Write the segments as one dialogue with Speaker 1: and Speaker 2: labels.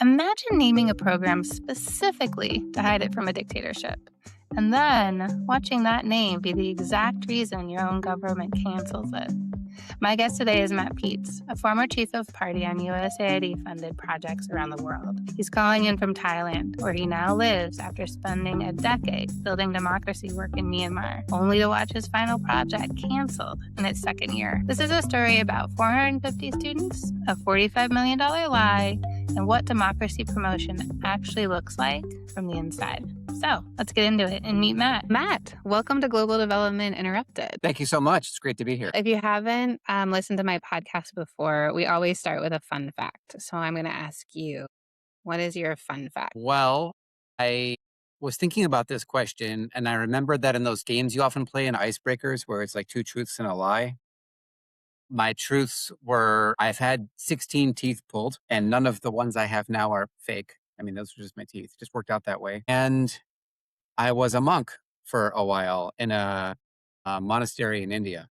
Speaker 1: Imagine naming a program specifically to hide it from a dictatorship, and then watching that name be the exact reason your own government cancels it. My guest today is Pietz, a former chief of party on USAID-funded projects around the world. He's calling in from Thailand, where he now lives after spending a decade building democracy work in Myanmar, only to watch his final project canceled in its second year. This is a story about 450 students, a $45 million lie, and what democracy promotion actually looks like from the inside. So let's get into it and meet Matt. Matt, welcome to Global Development Interrupted.
Speaker 2: Thank you so much. It's great to be here.
Speaker 1: If you haven't listened to my podcast before, we always start with a fun fact. So I'm going to ask you, what is your fun fact?
Speaker 2: Well, I was thinking about this question, and I remembered that in those games you often play in icebreakers where it's like two truths and a lie. My truths were I've had 16 teeth pulled, and none of the ones I have now are fake. I mean, those are just my teeth. Just worked out that way. And I was a monk for a while in a monastery in India.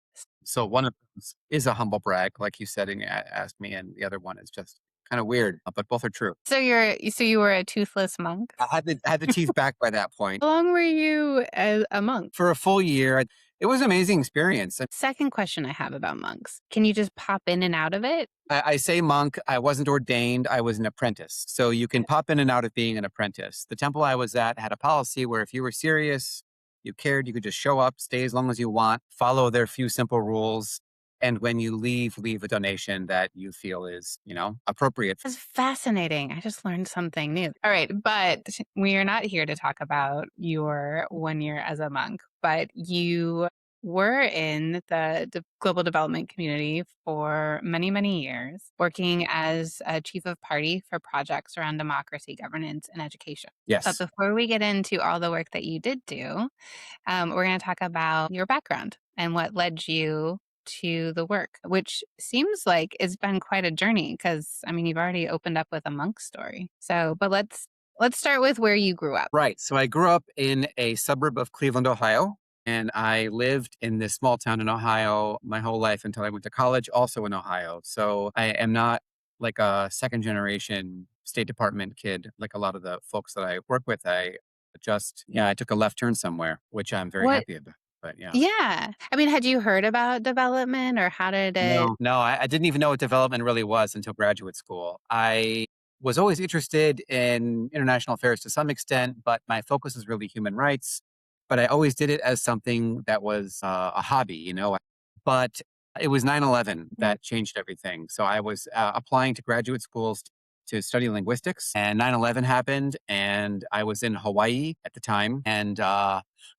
Speaker 2: So one of those is a humble brag, like you said and asked me, and the other one is just kind of weird, but both are true.
Speaker 1: So you were a toothless monk?
Speaker 2: I had the teeth back by that point.
Speaker 1: How long were you as a monk?
Speaker 2: For a full year. It was an amazing experience.
Speaker 1: Second question I have about monks. Can you just pop in and out of it?
Speaker 2: I say monk, I wasn't ordained, I was an apprentice. So you can pop in and out of being an apprentice. The temple I was at had a policy where if you were serious, you cared, you could just show up, stay as long as you want, follow their few simple rules. And when you leave a donation that you feel is, appropriate.
Speaker 1: That's fascinating. I just learned something new. All right, but we are not here to talk about your 1 year as a monk, but you were in the global development community for many, many years, working as a chief of party for projects around democracy, governance, and education. But
Speaker 2: Yes.
Speaker 1: before we get into all the work that you did do, we're going to talk about your background and what led you to the work, which seems like it's been quite a journey because I mean you've already opened up with a monk story. So, but let's start with where you grew up.
Speaker 2: Right. So I grew up in a suburb of Cleveland, Ohio, and I lived in this small town in Ohio my whole life until I went to college, also in Ohio. So I am not like a second generation State Department kid like a lot of the folks that I work with. I took a left turn somewhere, which I'm very
Speaker 1: What?
Speaker 2: happy about. But yeah.
Speaker 1: Yeah. I mean, had you heard about development or how did it?
Speaker 2: No, I didn't even know what development really was until graduate school. I was always interested in international affairs to some extent, but my focus is really human rights. But I always did it as something that was a hobby. But it was 9/11 that changed everything. So I was applying to graduate schools to study linguistics, and 9/11 happened, and I was in Hawaii at the time. And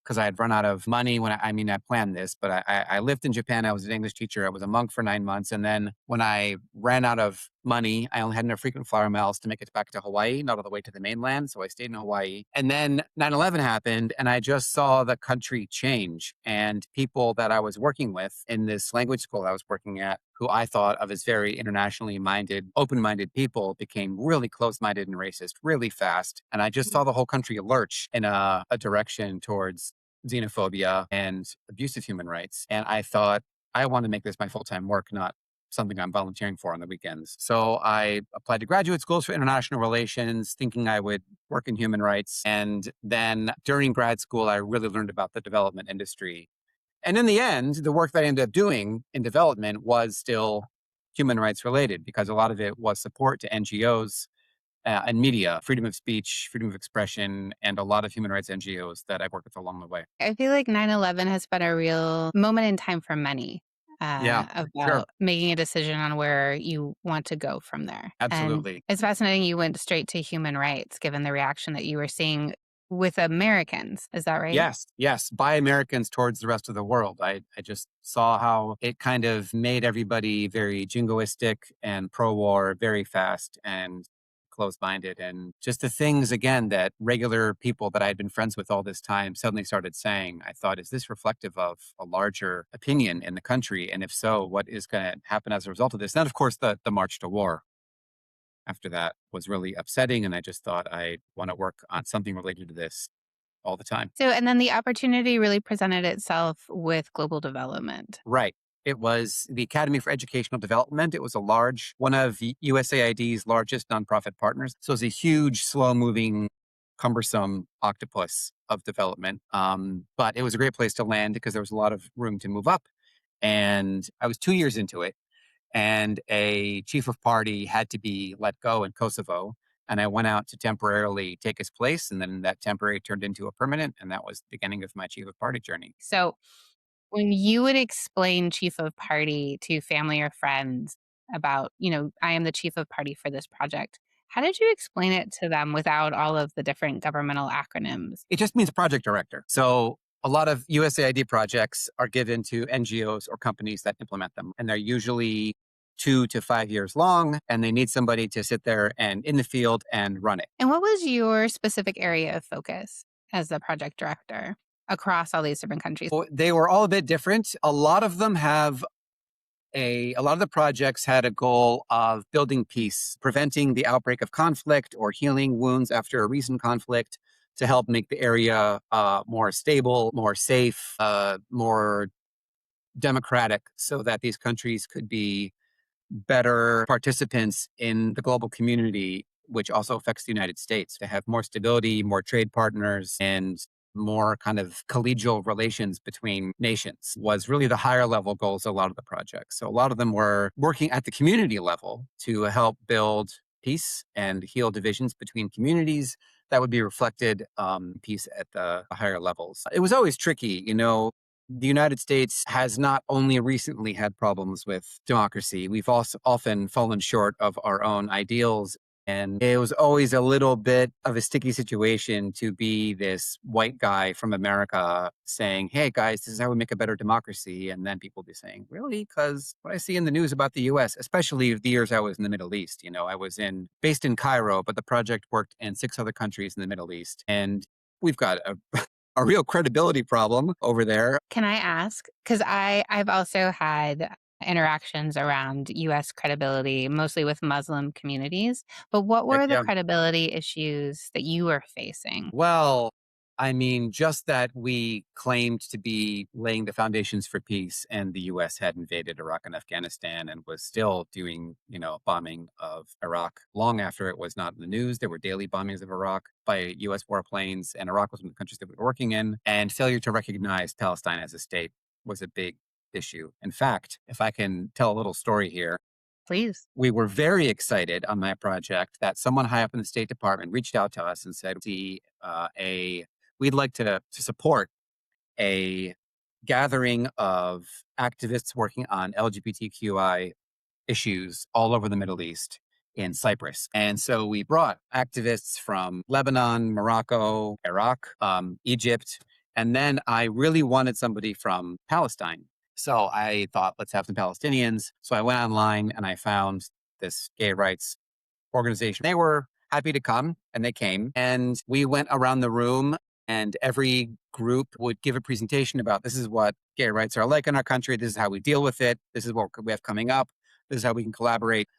Speaker 2: because I had run out of money I planned this, but I lived in Japan. I was an English teacher. I was a monk for 9 months. And then when I ran out of money, I only had enough frequent flyer miles to make it back to Hawaii, not all the way to the mainland. So I stayed in Hawaii. And then 9/11 happened, and I just saw the country change. And people that I was working with in this language school I was working at, who I thought of as very internationally minded, open-minded people, became really close-minded and racist really fast. And I just saw the whole country lurch in a direction towards xenophobia and abuse of human rights. And I thought, I want to make this my full-time work, not something I'm volunteering for on the weekends. So I applied to graduate schools for international relations, thinking I would work in human rights. And then during grad school, I really learned about the development industry. And in the end, the work that I ended up doing in development was still human rights related, because a lot of it was support to NGOs and media, freedom of speech, freedom of expression, and a lot of human rights NGOs that I've worked with along the way.
Speaker 1: I feel like 9/11 has been a real moment in time for many
Speaker 2: Yeah, sure.
Speaker 1: about making a decision on where you want to go from there. And
Speaker 2: Absolutely.
Speaker 1: it's fascinating you went straight to human rights, given the reaction that you were seeing with Americans. Is that right?
Speaker 2: Yes. By Americans towards the rest of the world. I just saw how it kind of made everybody very jingoistic and pro-war very fast and closed-minded. And just the things, again, that regular people that I had been friends with all this time suddenly started saying, I thought, is this reflective of a larger opinion in the country? And if so, what is going to happen as a result of this? And then, of course, the march to war after that was really upsetting. And I just thought I want to work on something related to this all the time.
Speaker 1: So, and then the opportunity really presented itself with global development.
Speaker 2: Right. It was the Academy for Educational Development. It was a large, one of USAID's largest nonprofit partners. So it was a huge, slow moving, cumbersome octopus of development. But it was a great place to land because there was a lot of room to move up. And I was 2 years into it, and a chief of party had to be let go in Kosovo. And I went out to temporarily take his place. And then that temporary turned into a permanent. And that was the beginning of my chief of party journey.
Speaker 1: So, when you would explain chief of party to family or friends about, I am the chief of party for this project, how did you explain it to them without all of the different governmental acronyms?
Speaker 2: It just means project director. So a lot of USAID projects are given to NGOs or companies that implement them, and they're usually 2 to 5 years long, and they need somebody to sit there and in the field and run it.
Speaker 1: And what was your specific area of focus as the project director across all these different countries?
Speaker 2: Well, they were all a bit different. A lot of them have a lot of the projects had a goal of building peace, preventing the outbreak of conflict or healing wounds after a recent conflict to help make the area more stable, more safe, more democratic, so that these countries could be better participants in the global community, which also affects the United States, to have more stability, more trade partners, and more kind of collegial relations between nations was really the higher level goals of a lot of the projects. So a lot of them were working at the community level to help build peace and heal divisions between communities that would be reflected peace at the higher levels. It was always tricky, the United States has not only recently had problems with democracy, we've also often fallen short of our own ideals. And it was always a little bit of a sticky situation to be this white guy from America saying, hey, guys, this is how we make a better democracy. And then people would be saying, really? Because what I see in the news about the US, especially the years I was in the Middle East, I was based in Cairo, but the project worked in 6 other countries in the Middle East. And we've got a real credibility problem over there.
Speaker 1: Can I ask? Because I've also had interactions around US credibility, mostly with Muslim communities. But what
Speaker 2: Heck
Speaker 1: were the
Speaker 2: yeah.
Speaker 1: credibility issues that you were facing?
Speaker 2: Well, I mean, just that we claimed to be laying the foundations for peace, and the US had invaded Iraq and Afghanistan and was still doing, bombing of Iraq long after it was not in the news. There were daily bombings of Iraq by US warplanes, and Iraq was one of the countries that we were working in. And failure to recognize Palestine as a state was a big issue. In fact, if I can tell a little story here,
Speaker 1: Please.
Speaker 2: we were very excited on my project that someone high up in the State Department reached out to us and said, we'd like to support a gathering of activists working on LGBTQI issues all over the Middle East in Cyprus. And so we brought activists from Lebanon, Morocco, Iraq, Egypt, and then I really wanted somebody from Palestine. So I thought, let's have some Palestinians. So I went online and I found this gay rights organization. They were happy to come, and they came. And we went around the room, and every group would give a presentation about, this is what gay rights are like in our country. This is how we deal with it. This is what we have coming up. This is how we can collaborate.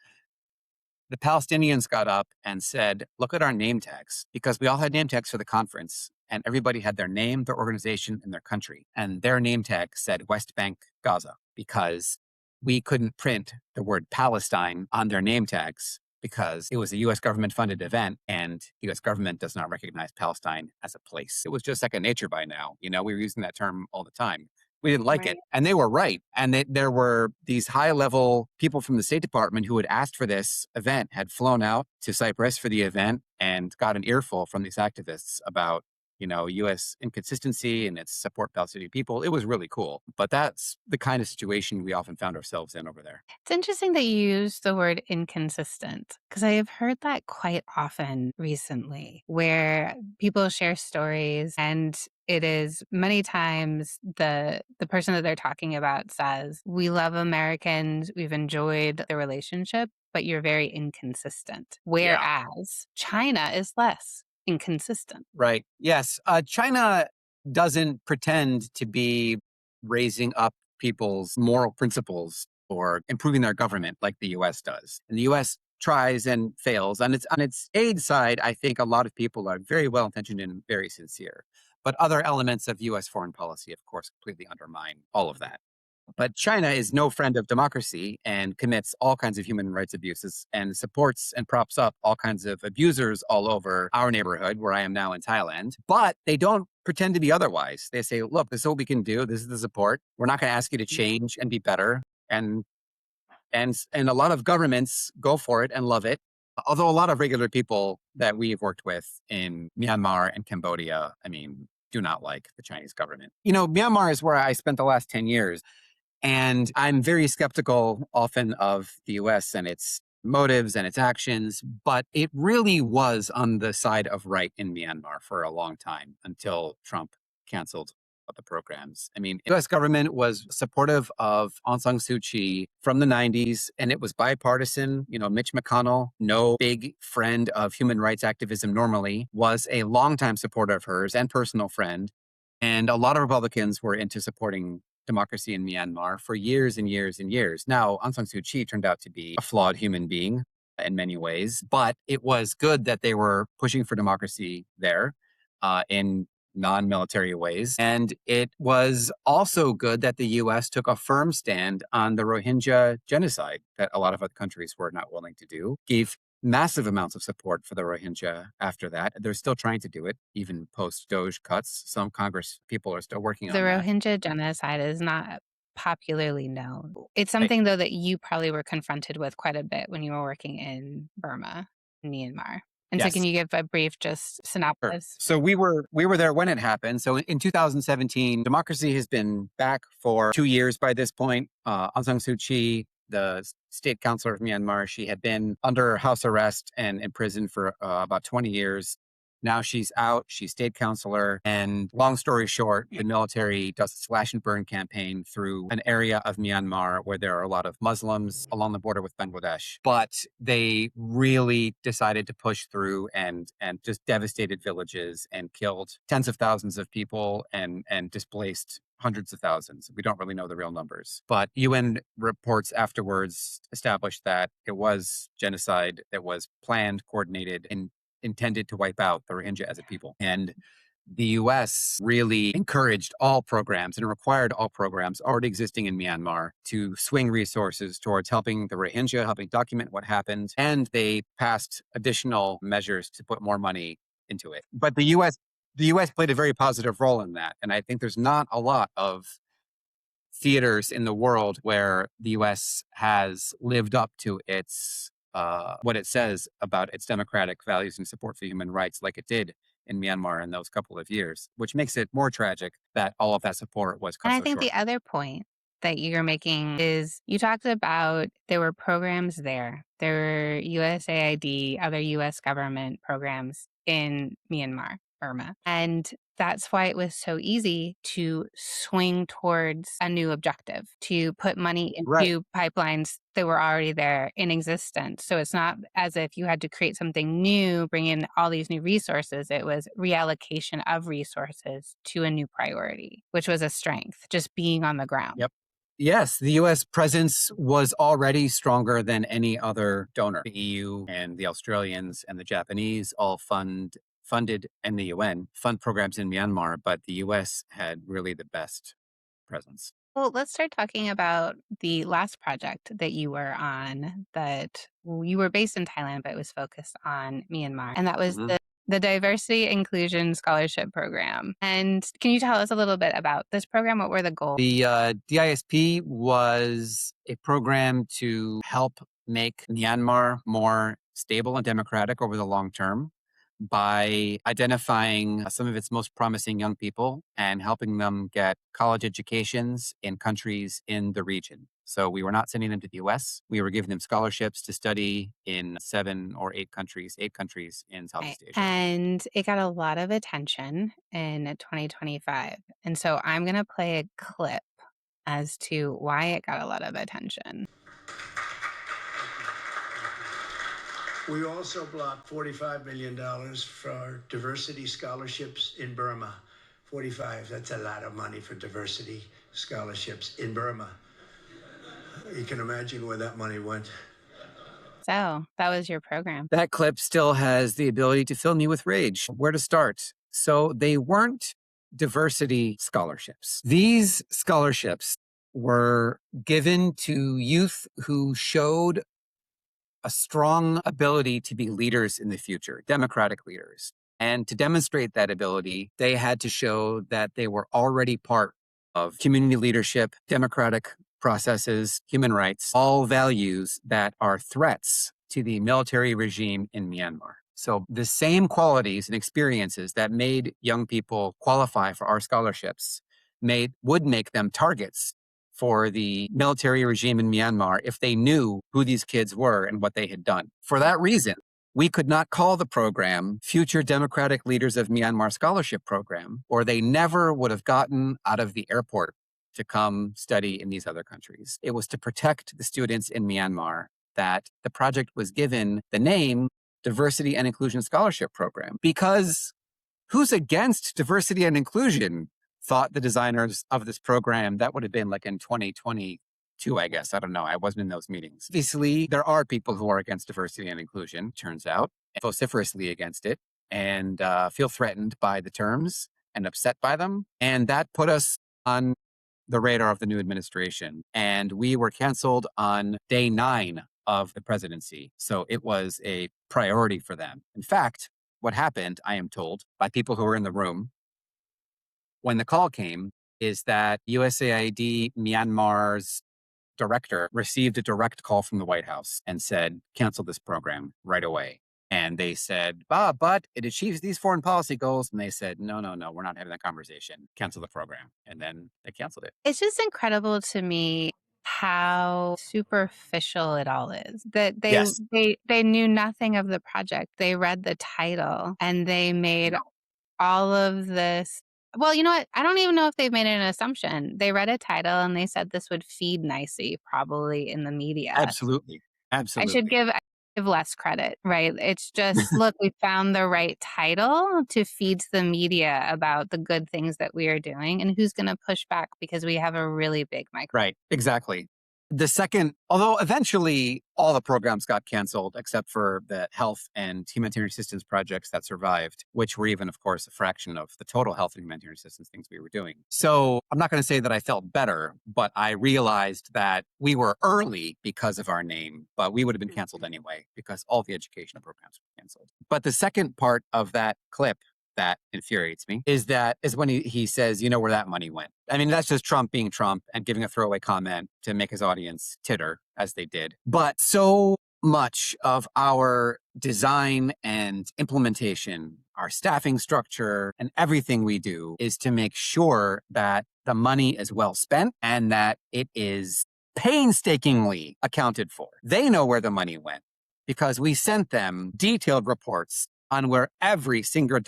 Speaker 2: The Palestinians got up and said, look at our name tags, because we all had name tags for the conference, and everybody had their name, their organization, and their country. And their name tag said West Bank, Gaza, because we couldn't print the word Palestine on their name tags because it was a US government funded event, and the US government does not recognize Palestine as a place. It was just second nature by now. We were using that term all the time. We didn't like it.
Speaker 1: Right.
Speaker 2: And they were right. And there were these high level people from the State Department who had asked for this event, had flown out to Cyprus for the event, and got an earful from these activists about, US inconsistency and its support Palestinian people. It was really cool. But that's the kind of situation we often found ourselves in over there.
Speaker 1: It's interesting that you use the word inconsistent because I have heard that quite often recently, where people share stories and it is many times the person that they're talking about says, "We love Americans, we've enjoyed the relationship, but you're very inconsistent."
Speaker 2: Yeah.
Speaker 1: Whereas China is less inconsistent.
Speaker 2: Right. Yes. China doesn't pretend to be raising up people's moral principles or improving their government like the US does. And the US tries and fails. On its aid side, I think a lot of people are very well intentioned and very sincere. But other elements of US foreign policy, of course, completely undermine all of that. But China is no friend of democracy and commits all kinds of human rights abuses and supports and props up all kinds of abusers all over our neighborhood where I am now in Thailand. But they don't pretend to be otherwise. They say, look, this is what we can do. This is the support. We're not going to ask you to change and be better. And and a lot of governments go for it and love it. Although a lot of regular people that we've worked with in Myanmar and Cambodia, I mean, do not like the Chinese government. You know, Myanmar is where I spent the last 10 years. And I'm very skeptical often of the US and its motives and its actions, but it really was on the side of right in Myanmar for a long time until Trump canceled the programs. I mean, the US government was supportive of Aung San Suu Kyi from the 90s, and it was bipartisan. You know, Mitch McConnell, no big friend of human rights activism normally, was a longtime supporter of hers and personal friend. And a lot of Republicans were into supporting democracy in Myanmar for years and years and years. Now, Aung San Suu Kyi turned out to be a flawed human being in many ways, but it was good that they were pushing for democracy there in non-military ways. And it was also good that the US took a firm stand on the Rohingya genocide that a lot of other countries were not willing to do, gave massive amounts of support for the Rohingya after that. They're still trying to do it, even post Doge cuts. Some Congress people are still working
Speaker 1: The
Speaker 2: on that.
Speaker 1: Rohingya genocide is not popularly known. It's
Speaker 2: Right.
Speaker 1: something, though, that you probably were confronted with quite a bit when you were working in Burma, Myanmar. And so can
Speaker 2: Yes.
Speaker 1: you give a brief just
Speaker 2: Sure.
Speaker 1: synopsis?
Speaker 2: So we were there when it happened. So in 2017, democracy has been back for 2 years by this point. Aung San Suu Kyi, the state counselor of Myanmar, she had been under house arrest and in prison for about 20 years. Now she's out. She's state counselor. And long story short, the military does a slash and burn campaign through an area of Myanmar where there are a lot of Muslims along the border with Bangladesh. But they really decided to push through and just devastated villages and killed tens of thousands of people and displaced hundreds of thousands. We don't really know the real numbers. But UN reports afterwards established that it was genocide that was planned, coordinated, and intended to wipe out the Rohingya as a people. And the US really encouraged all programs and required all programs already existing in Myanmar to swing resources towards helping the Rohingya, helping document what happened. And they passed additional measures to put more money into it. But the US played a very positive role in that. And I think there's not a lot of theaters in the world where the US has lived up to its what it says about its democratic values and support for human rights, like it did in Myanmar in those couple of years, which makes it more tragic that all of that support was
Speaker 1: And
Speaker 2: cut
Speaker 1: I
Speaker 2: so
Speaker 1: think
Speaker 2: short.
Speaker 1: the other point that you're making is you talked about there were programs there. There were USAID, other US government programs in Myanmar, Burma. And that's why it was so easy to swing towards a new objective, to put money
Speaker 2: Right.
Speaker 1: into pipelines that were already there in existence. So it's not as if you had to create something new, bring in all these new resources. It was reallocation of resources to a new priority, which was a strength, just being on the ground.
Speaker 2: Yep. Yes, the US presence was already stronger than any other donor. The EU and the Australians and the Japanese all funded, and the UN fund programs in Myanmar, but the US had really the best presence.
Speaker 1: Well, let's start talking about the last project that you were on that you were based in Thailand, but it was focused on Myanmar. And that was
Speaker 2: Mhm.
Speaker 1: the Diversity Inclusion Scholarship Program. And can you tell us a little bit about this program? What were the goals?
Speaker 2: The DISP was a program to help make Myanmar more stable and democratic over the long term by identifying some of its most promising young people and helping them get college educations in countries in the region. So we were not sending them to the US. We were giving them scholarships to study in 8 countries in
Speaker 1: Right.
Speaker 2: Southeast Asia.
Speaker 1: And it got a lot of attention in 2025. And so I'm going to play a clip as to why it got a lot of attention.
Speaker 3: We also blocked $45 million for diversity scholarships in Burma. 45, that's a lot of money for diversity scholarships in Burma. You can imagine where that money went.
Speaker 1: So that was your program.
Speaker 2: That clip still has the ability to fill me with rage. Where to start? So they weren't diversity scholarships. These scholarships were given to youth who showed a strong ability to be leaders in the future, democratic leaders. And to demonstrate that ability, they had to show that they were already part of community leadership, democratic processes, human rights, all values that are threats to the military regime in Myanmar. So the same qualities and experiences that made young people qualify for our scholarships would make them targets for the military regime in Myanmar if they knew who these kids were and what they had done. For that reason, we could not call the program Future Democratic Leaders of Myanmar Scholarship Program, or they never would have gotten out of the airport to come study in these other countries. It was to protect the students in Myanmar that the project was given the name Diversity and Inclusion Scholarship Program, because who's against diversity and inclusion? Thought the designers of this program. That would have been like in 2022, I guess. I don't know. I wasn't in those meetings. Obviously, there are people who are against diversity and inclusion, turns out, vociferously against it, and feel threatened by the terms and upset by them. And that put us on the radar of the new administration. And we were canceled on day 9 of the presidency. So it was a priority for them. In fact, what happened, I am told, by people who were in the room, when the call came, is that USAID Myanmar's director received a direct call from the White House and said, cancel this program right away. And they said, but it achieves these foreign policy goals. And they said, no, we're not having that conversation. Cancel the program. And then they canceled it.
Speaker 1: It's just incredible to me how superficial it all is. That
Speaker 2: Yes.
Speaker 1: they knew nothing of the project. They read the title and they made all of this. Well, you know what? I don't even know if they've made an assumption. They read a title and they said this would feed nicely, probably in the media.
Speaker 2: Absolutely.
Speaker 1: I should give less credit, right? It's just, look, we found the right title to feed to the media about the good things that we are doing, and who's going to push back because we have a really big microphone.
Speaker 2: Right. Exactly. The second, although eventually all the programs got canceled except for the health and humanitarian assistance projects that survived, which were even, of course, a fraction of the total health and humanitarian assistance things we were doing. So I'm not going to say that I felt better, but I realized that we were early because of our name, but we would have been canceled anyway because all the educational programs were canceled. But the second part of that clip that infuriates me is when he says, you know where that money went. I mean, that's just Trump being Trump and giving a throwaway comment to make his audience titter, as they did. But so much of our design and implementation, our staffing structure, and everything we do is to make sure that the money is well spent and that it is painstakingly accounted for. They know where the money went because we sent them detailed reports on where every single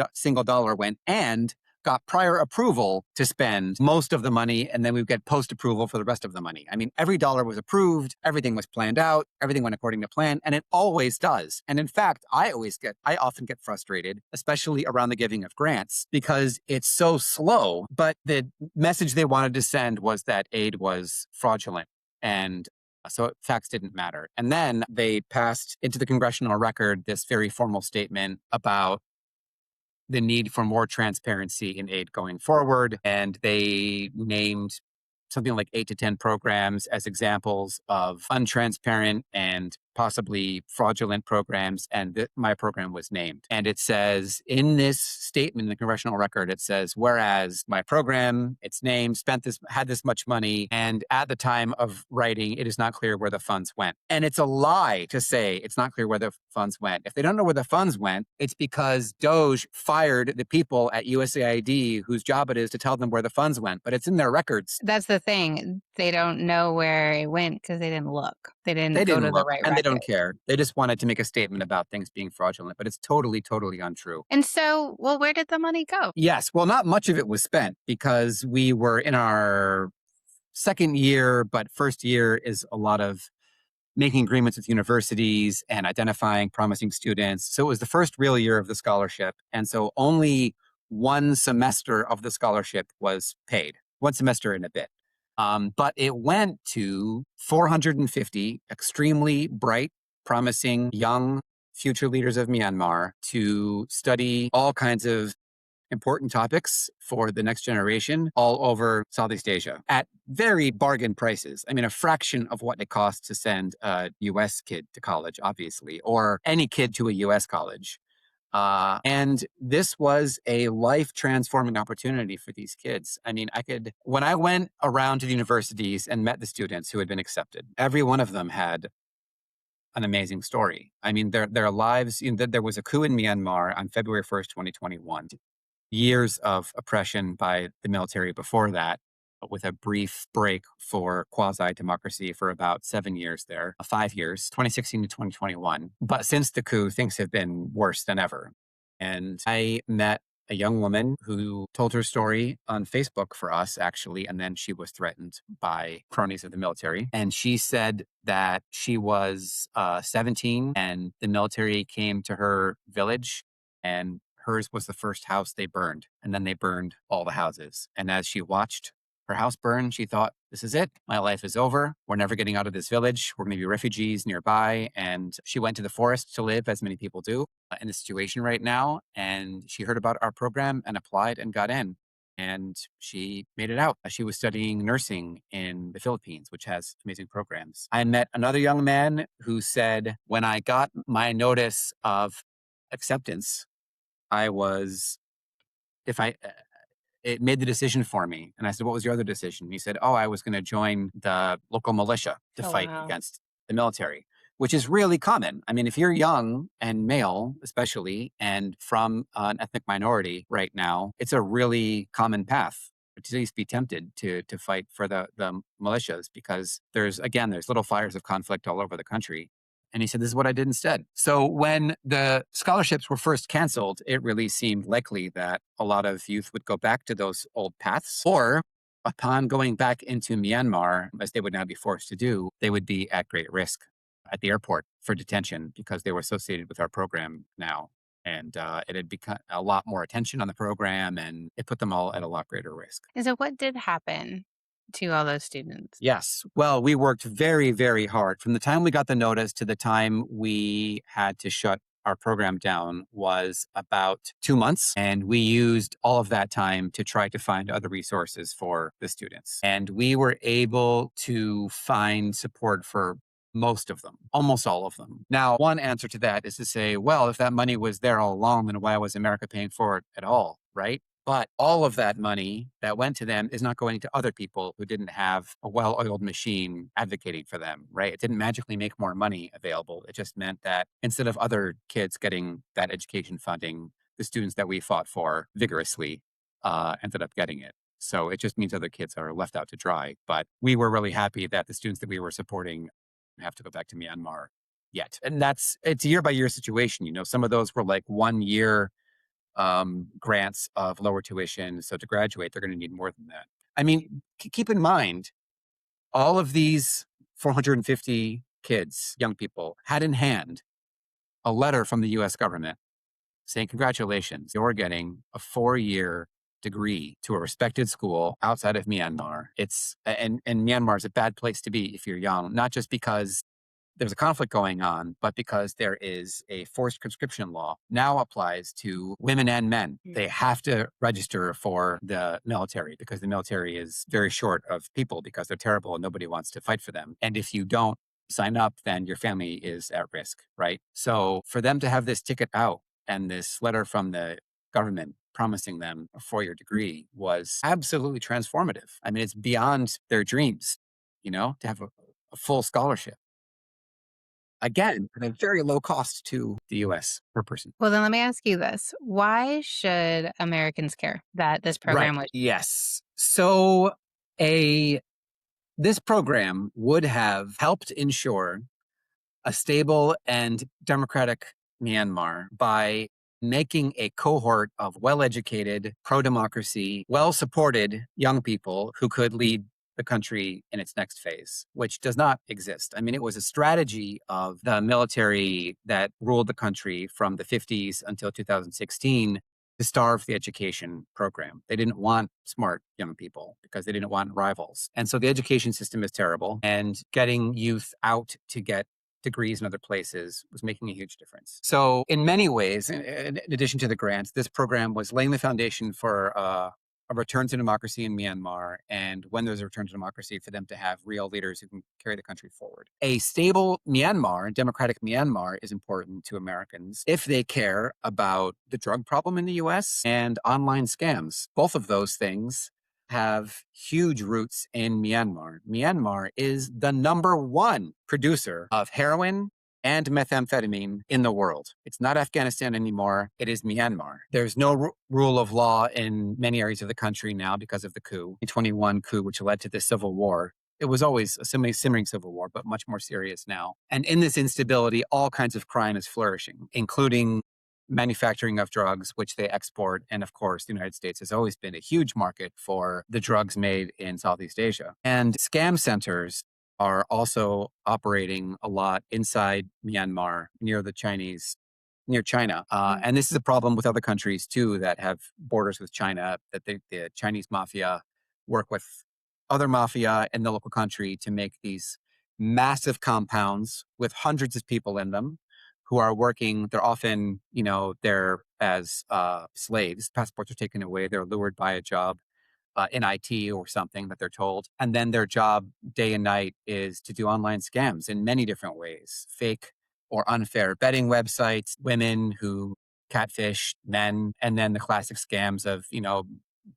Speaker 2: dollar went and got prior approval to spend most of the money, and then we get post-approval for the rest of the money. I mean, every dollar was approved, everything was planned out, everything went according to plan, and it always does. And in fact, I often get frustrated, especially around the giving of grants, because it's so slow, but the message they wanted to send was that aid was fraudulent. And so facts didn't matter. And then they passed into the congressional record this very formal statement about the need for more transparency in aid going forward. And they named something like 8 to 10 programs as examples of untransparent and possibly fraudulent programs, and my program was named. And it says in this statement in the congressional record, it says, whereas my program, its name, had this much money, and at the time of writing, it is not clear where the funds went. And it's a lie to say it's not clear where the funds went. If they don't know where the funds went, it's because Doge fired the people at USAID whose job it is to tell them where the funds went, but it's in their records.
Speaker 1: That's the thing. They don't know where it went because they didn't look. They didn't go to the right
Speaker 2: and
Speaker 1: record.
Speaker 2: They don't care. They just wanted to make a statement about things being fraudulent, but it's totally, totally untrue.
Speaker 1: And so, well, where did the money go?
Speaker 2: Yes. Well, not much of it was spent because we were in our second year, but first year is a lot of making agreements with universities and identifying promising students. So it was the first real year of the scholarship. And so only one semester of the scholarship was paid, one semester and a bit. But it went to 450 extremely bright, promising young future leaders of Myanmar to study all kinds of important topics for the next generation all over Southeast Asia at very bargain prices. I mean, a fraction of what it costs to send a US kid to college, obviously, or any kid to a US college. And this was a life transforming opportunity for these kids. I mean, when I went around to the universities and met the students who had been accepted, every one of them had an amazing story. I mean, their lives, there was a coup in Myanmar on February 1st, 2021. Years of oppression by the military before that, but with a brief break for quasi-democracy for about 7 years there, 5 years, 2016 to 2021. But since the coup, things have been worse than ever. And I met a young woman who told her story on Facebook for us, actually, and then she was threatened by cronies of the military. And she said that she was 17 and the military came to her village and hers was the first house they burned. And then they burned all the houses. And as she watched her house burn, she thought, this is it. My life is over. We're never getting out of this village. We're going to be refugees nearby. And she went to the forest to live, as many people do, in the situation right now. And she heard about our program and applied and got in. And she made it out. She was studying nursing in the Philippines, which has amazing programs. I met another young man who said, when I got my notice of acceptance, it made the decision for me. And I said, what was your other decision? And he said, I was going to join the local militia to fight against the military, which is really common. I mean, if you're young and male, especially, and from an ethnic minority right now, it's a really common path to at least be tempted to fight for the militias, because there's little fires of conflict all over the country. And he said, this is what I did instead. So when the scholarships were first canceled, it really seemed likely that a lot of youth would go back to those old paths, or upon going back into Myanmar, as they would now be forced to do, they would be at great risk at the airport for detention because they were associated with our program now. And it had become a lot more attention on the program, and it put them all at a lot greater risk.
Speaker 1: And so what did happen to all those students?
Speaker 2: Yes. Well, we worked very, very hard. From the time we got the notice to the time we had to shut our program down was about 2 months. And we used all of that time to try to find other resources for the students. And we were able to find support for most of them, almost all of them. Now, one answer to that is to say, well, if that money was there all along, then why was America paying for it at all, right? But all of that money that went to them is not going to other people who didn't have a well-oiled machine advocating for them, right? It didn't magically make more money available. It just meant that instead of other kids getting that education funding, the students that we fought for vigorously ended up getting it. So it just means other kids are left out to dry. But we were really happy that the students that we were supporting have to go back to Myanmar yet. And it's a year-by-year situation. Some of those were like 1 year grants of lower tuition. So to graduate, they're going to need more than that. I mean, keep in mind, all of these 450 kids, young people, had in hand a letter from the US government saying, congratulations, you're getting a 4-year degree to a respected school outside of Myanmar. And Myanmar is a bad place to be if you're young, not just because there's a conflict going on, but because there is a forced conscription law now applies to women and men. They have to register for the military because the military is very short of people because they're terrible and nobody wants to fight for them. And if you don't sign up, then your family is at risk, right? So for them to have this ticket out and this letter from the government promising them a 4-year degree was absolutely transformative. I mean, it's beyond their dreams, to have a full scholarship. Again, at a very low cost to the US per person.
Speaker 1: Well, then let me ask you this. Why should Americans care that this program was?
Speaker 2: Yes. So this program would have helped ensure a stable and democratic Myanmar by making a cohort of well-educated, pro-democracy, well-supported young people who could lead the country in its next phase, which does not exist. I mean, it was a strategy of the military that ruled the country from the 50s until 2016 to starve the education program. They didn't want smart young people because they didn't want rivals. And so the education system is terrible. And getting youth out to get degrees in other places was making a huge difference. So in many ways, in addition to the grants, this program was laying the foundation for a return to democracy in Myanmar, and when there's a return to democracy, for them to have real leaders who can carry the country forward. A stable Myanmar, democratic Myanmar, is important to Americans if they care about the drug problem in the US and online scams. Both of those things have huge roots in Myanmar. Myanmar is the #1 producer of heroin and methamphetamine in the world. It's not Afghanistan anymore. It is Myanmar. There's no rule of law in many areas of the country now because of the coup, the 21 coup, which led to the civil war. It was always a simmering civil war, but much more serious now. And in this instability, all kinds of crime is flourishing, including manufacturing of drugs, which they export. And of course, the United States has always been a huge market for the drugs made in Southeast Asia. And scam centers are also operating a lot inside Myanmar near China. And this is a problem with other countries too that have borders with China, that the Chinese mafia work with other mafia in the local country to make these massive compounds with hundreds of people in them who are working. They're often, they're as slaves. Passports are taken away. They're lured by a job in IT or something that they're told. And then their job day and night is to do online scams in many different ways, fake or unfair betting websites, women who catfish men, and then the classic scams of,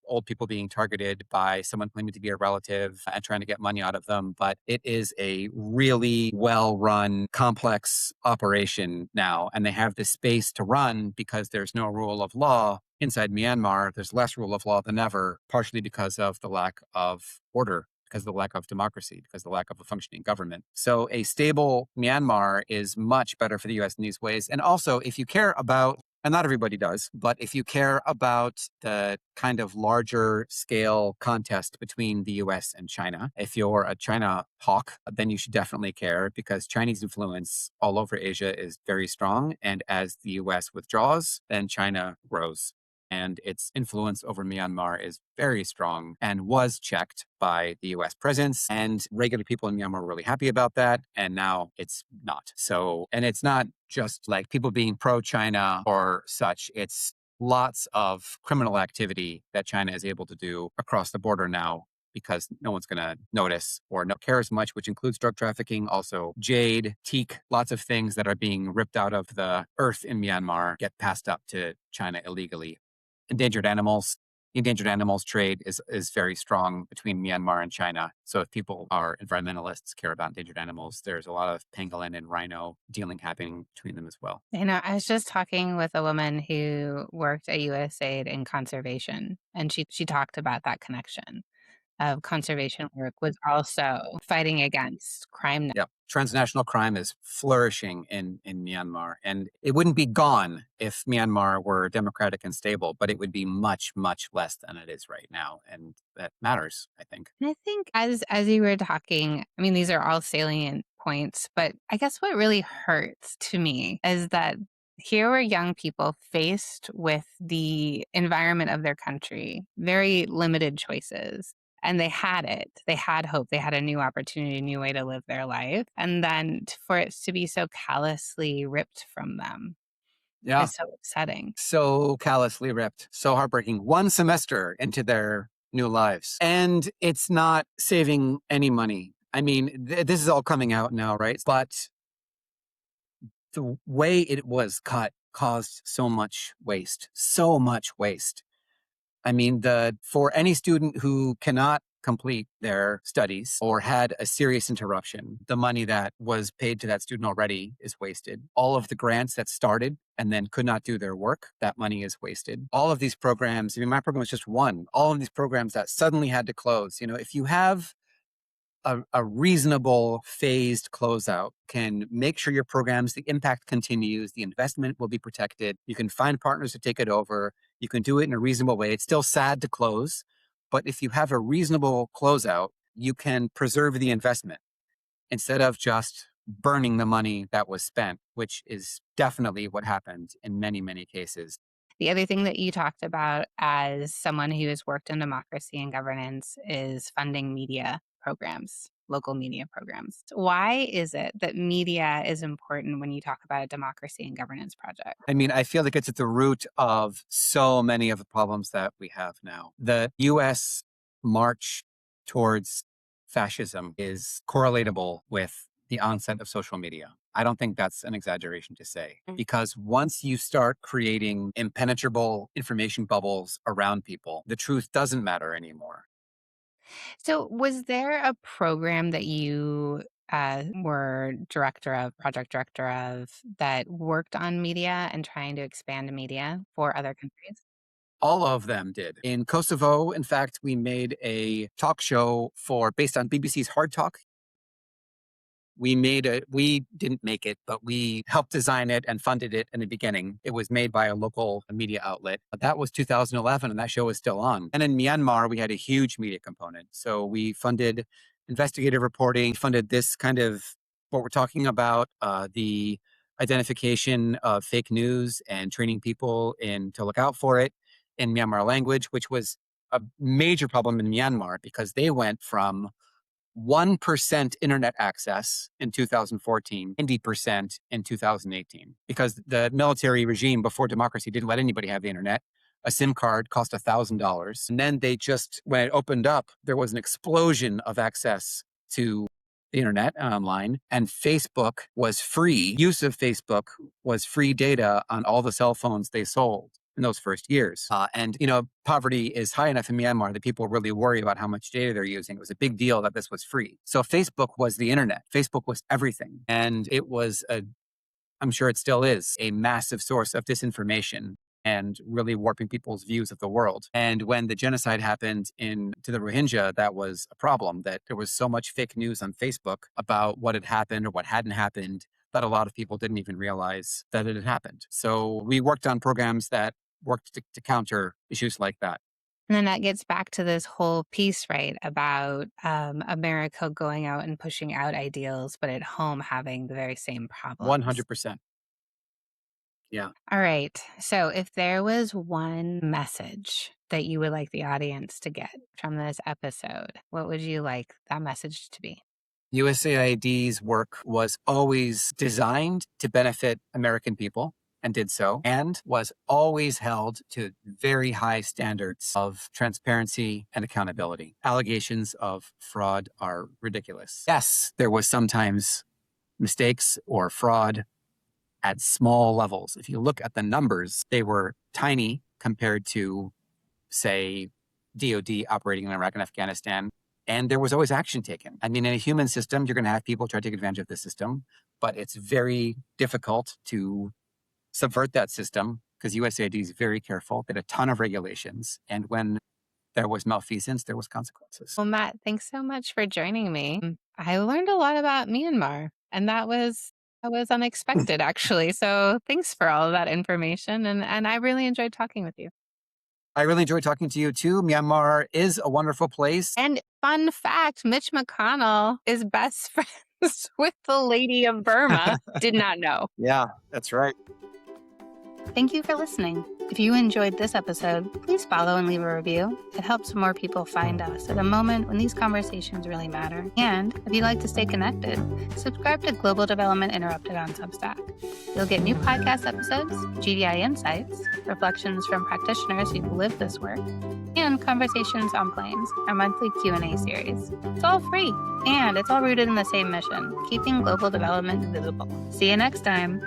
Speaker 2: old people being targeted by someone claiming to be a relative and trying to get money out of them. But it is a really well-run, complex operation now. And they have this space to run because there's no rule of law. Inside Myanmar, there's less rule of law than ever, partially because of the lack of order, because of the lack of democracy, because of the lack of a functioning government. So a stable Myanmar is much better for the U.S. in these ways. And also, if you care about, and not everybody does, but if you care about the kind of larger scale contest between the US and China, if you're a China hawk, then you should definitely care because Chinese influence all over Asia is very strong. And as the US withdraws, then China grows. And its influence over Myanmar is very strong and was checked by the US presence. And regular people in Myanmar were really happy about that. And now it's not. So, and it's not just like people being pro-China or such. It's lots of criminal activity that China is able to do across the border now because no one's going to notice or not care as much, which includes drug trafficking, also jade, teak, lots of things that are being ripped out of the earth in Myanmar get passed up to China illegally. Endangered animals. The endangered animals trade is very strong between Myanmar and China. So if people are environmentalists, care about endangered animals, there's a lot of pangolin and rhino dealing happening between them as well.
Speaker 1: I was just talking with a woman who worked at USAID in conservation, and she talked about that connection of conservation work was also fighting against crime.
Speaker 2: Yeah. Transnational crime is flourishing in Myanmar. And it wouldn't be gone if Myanmar were democratic and stable, but it would be much, much less than it is right now. And that matters, I think.
Speaker 1: And I think as you were talking, I mean, these are all salient points, but I guess what really hurts to me is that here were young people faced with the environment of their country, very limited choices. And they had it. They had hope. They had a new opportunity, a new way to live their life. And then for it to be so callously ripped from them
Speaker 2: Yeah.
Speaker 1: is so upsetting.
Speaker 2: So callously ripped, so heartbreaking. One semester into their new lives. And it's not saving any money. I mean, this is all coming out now, right? But the way it was cut caused so much waste, so much waste. I mean, for any student who cannot complete their studies or had a serious interruption, the money that was paid to that student already is wasted. All of the grants that started and then could not do their work, that money is wasted. All of these programs, I mean, my program was just one. All of these programs that suddenly had to close. If you have a reasonable phased closeout can make sure your programs, the impact continues, the investment will be protected. You can find partners to take it over. You can do it in a reasonable way. It's still sad to close, but if you have a reasonable closeout, you can preserve the investment instead of just burning the money that was spent, which is definitely what happened in many, many cases.
Speaker 1: The other thing that you talked about as someone who has worked in democracy and governance is funding media programs local media programs. Why is it that media is important when you talk about a democracy and governance project?
Speaker 2: I mean, I feel like it's at the root of so many of the problems that we have now. The US march towards fascism is correlatable with the onset of social media. I don't think that's an exaggeration to say, because once you start creating impenetrable information bubbles around people, the truth doesn't matter anymore.
Speaker 1: So, was there a program that you were project director of, that worked on media and trying to expand media for other countries?
Speaker 2: All of them did. In Kosovo, in fact, we made a talk show based on BBC's Hard Talk. We didn't make it, but we helped design it and funded it in the beginning. It was made by a local media outlet. That was 2011, and that show is still on. And in Myanmar, we had a huge media component. So we funded investigative reporting, funded this kind of what we're talking about, the identification of fake news and training people to look out for it in Myanmar language, which was a major problem in Myanmar because they went from 1% internet access in 2014, 90% in 2018, because the military regime before democracy didn't let anybody have the internet. A SIM card cost $1,000. And then when it opened up, there was an explosion of access to the internet and online, and Facebook was free. Use of Facebook was free data on all the cell phones they sold in those first years. And poverty is high enough in Myanmar that people really worry about how much data they're using. It was a big deal that this was free. So Facebook was the internet. Facebook was everything. And it was I'm sure it still is, a massive source of disinformation and really warping people's views of the world. And when the genocide happened to the Rohingya, that was a problem, that there was so much fake news on Facebook about what had happened or what hadn't happened that a lot of people didn't even realize that it had happened. So we worked on programs that worked to counter issues like that.
Speaker 1: And then that gets back to this whole piece, right, about America going out and pushing out ideals, but at home having the very same problems.
Speaker 2: 100%. Yeah.
Speaker 1: All right. So if there was one message that you would like the audience to get from this episode, what would you like that message to be?
Speaker 2: USAID's work was always designed to benefit American people and did so, and was always held to very high standards of transparency and accountability. Allegations of fraud are ridiculous. Yes, there was sometimes mistakes or fraud at small levels. If you look at the numbers, they were tiny compared to, say, DoD operating in Iraq and Afghanistan. And there was always action taken. I mean, in a human system, you're going to have people try to take advantage of the system, but it's very difficult to subvert that system because USAID is very careful. They had a ton of regulations. And when there was malfeasance, there was consequences.
Speaker 1: Well, Matt, thanks so much for joining me. I learned a lot about Myanmar, and that was unexpected, actually. So thanks for all of that information. And I really enjoyed talking with you.
Speaker 2: I really enjoyed talking to you too. Myanmar is a wonderful place.
Speaker 1: And fun fact, Mitch McConnell is best friends with the lady of Burma. Did not know.
Speaker 2: Yeah, that's right.
Speaker 1: Thank you for listening. If you enjoyed this episode, please follow and leave a review. It helps more people find us at a moment when these conversations really matter. And if you'd like to stay connected, subscribe to Global Development Interrupted on Substack. You'll get new podcast episodes, GDI insights, reflections from practitioners who've lived this work, and Conversations on Planes, our monthly Q&A series. It's all free, and it's all rooted in the same mission, keeping global development visible. See you next time.